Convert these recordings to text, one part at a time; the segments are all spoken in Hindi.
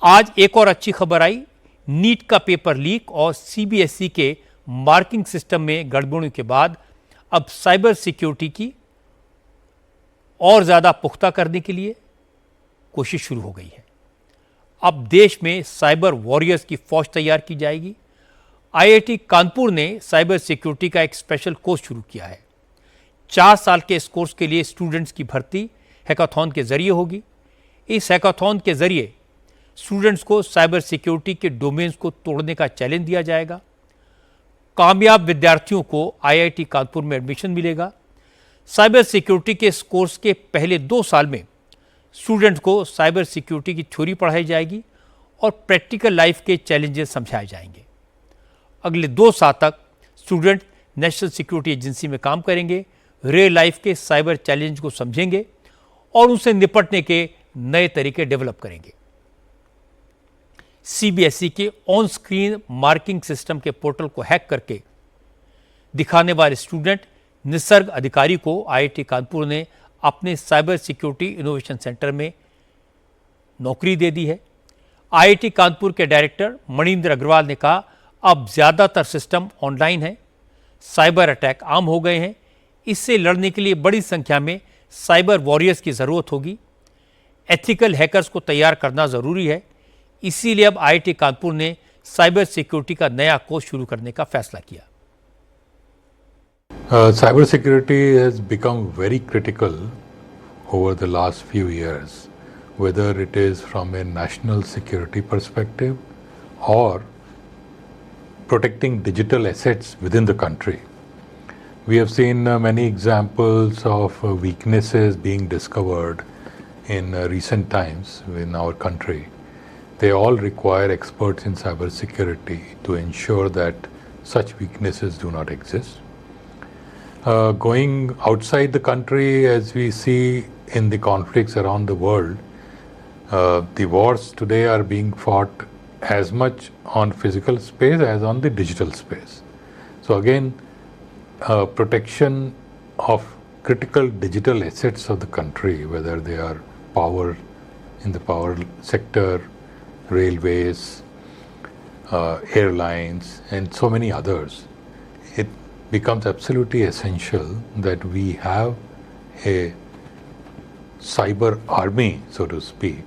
आज एक और अच्छी खबर आई, नीट का पेपर लीक और सीबीएसई के मार्किंग सिस्टम में गड़बड़ियों के बाद अब साइबर सिक्योरिटी की और ज़्यादा पुख्ता करने के लिए कोशिश शुरू हो गई है। अब देश में साइबर वॉरियर्स की फौज तैयार की जाएगी। आईआईटी कानपुर ने साइबर सिक्योरिटी का एक स्पेशल कोर्स शुरू किया है। 4 साल के इस कोर्स के लिए स्टूडेंट्स की भर्ती हैकाथॉन के जरिए होगी। इस हैकाथॉन के जरिए स्टूडेंट्स को साइबर सिक्योरिटी के डोमेन्स को तोड़ने का चैलेंज दिया जाएगा। कामयाब विद्यार्थियों को आईआईटी कानपुर में एडमिशन मिलेगा। साइबर सिक्योरिटी के इस कोर्स के पहले 2 साल में स्टूडेंट्स को साइबर सिक्योरिटी की थ्योरी पढ़ाई जाएगी और प्रैक्टिकल लाइफ के चैलेंजेस समझाए जाएंगे। अगले 2 साल तक स्टूडेंट नेशनल सिक्योरिटी एजेंसी में काम करेंगे, रियल लाइफ के साइबर चैलेंज को समझेंगे और उनसे निपटने के नए तरीके डेवलप करेंगे। सीबीएसई के ऑन स्क्रीन मार्किंग सिस्टम के पोर्टल को हैक करके दिखाने वाले स्टूडेंट निसर्ग अधिकारी को आईआईटी कानपुर ने अपने साइबर सिक्योरिटी इनोवेशन सेंटर में नौकरी दे दी है। आईआईटी कानपुर के डायरेक्टर मणिंद्र अग्रवाल ने कहा, अब ज़्यादातर सिस्टम ऑनलाइन है, साइबर अटैक आम हो गए हैं। इससे लड़ने के लिए बड़ी संख्या में साइबर वॉरियर्स की ज़रूरत होगी। एथिकल हैकर्स को तैयार करना ज़रूरी है। इसीलिए अब आईआईटी कानपुर ने साइबर सिक्योरिटी का नया कोर्स शुरू करने का फैसला किया। Cyber security has become very critical over the last few years, whether it is from a national security perspective or protecting digital assets within the country. We have seen many examples of weaknesses being discovered in recent times in our country. They all require experts in cyber security to ensure that such weaknesses do not exist. Going outside the country, as we see in the conflicts around the world, the wars today are being fought as much on physical space as on the digital space. So again, protection of critical digital assets of the country, whether they are power in the power sector, railways, airlines, and so many others, it becomes absolutely essential that we have a cyber army, so to speak,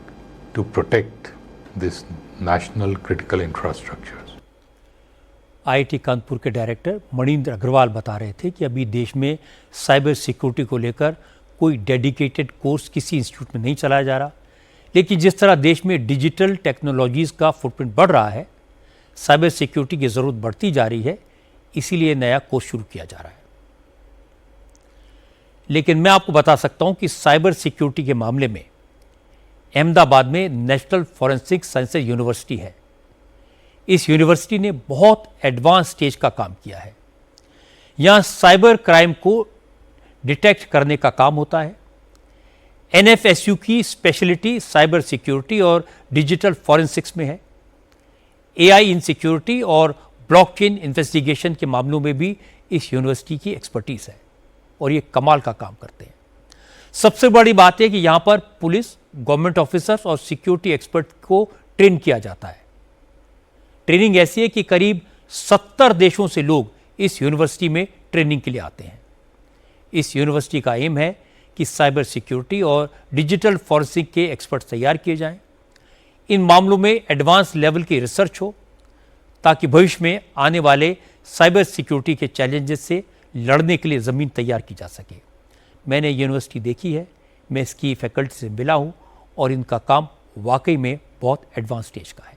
to protect this national critical infrastructures. IIT Kanpur के डायरेक्टर मणिंद्र अग्रवाल बता रहे थे कि अभी देश में साइबर सिक्योरिटी को लेकर कोई डेडिकेटेड कोर्स किसी इंस्टीट्यूट में नहीं चलाया जा रहा, लेकिन जिस तरह देश में डिजिटल टेक्नोलॉजीज़ का फुटप्रिंट बढ़ रहा है, साइबर सिक्योरिटी की ज़रूरत बढ़ती जा रही है, इसीलिए नया कोर्स शुरू किया जा रहा है। लेकिन मैं आपको बता सकता हूं कि साइबर सिक्योरिटी के मामले में अहमदाबाद में नेशनल फॉरेंसिक साइंसेज यूनिवर्सिटी है। इस यूनिवर्सिटी ने बहुत एडवांस स्टेज का काम किया है। यहां साइबर क्राइम को डिटेक्ट करने का काम होता है। एनएफएसयू की स्पेशलिटी साइबर सिक्योरिटी और डिजिटल फॉरेंसिक्स में है। एआई इन सिक्योरिटी और ब्लॉकचेन इन्वेस्टिगेशन के मामलों में भी इस यूनिवर्सिटी की एक्सपर्टीज है और ये कमाल का काम करते हैं। सबसे बड़ी बात है कि यहाँ पर पुलिस, गवर्नमेंट ऑफिसर्स और सिक्योरिटी एक्सपर्ट को ट्रेन किया जाता है। ट्रेनिंग ऐसी है कि करीब 70 देशों से लोग इस यूनिवर्सिटी में ट्रेनिंग के लिए आते हैं। इस यूनिवर्सिटी का एम है कि साइबर सिक्योरिटी और डिजिटल फॉरेंसिक के एक्सपर्ट तैयार किए जाएं। इन मामलों में एडवांस लेवल की रिसर्च हो ताकि भविष्य में आने वाले साइबर सिक्योरिटी के चैलेंजेस से लड़ने के लिए ज़मीन तैयार की जा सके। मैंने यूनिवर्सिटी देखी है, मैं इसकी फैकल्टी से मिला हूँ और इनका काम वाकई में बहुत एडवांस स्टेज का है।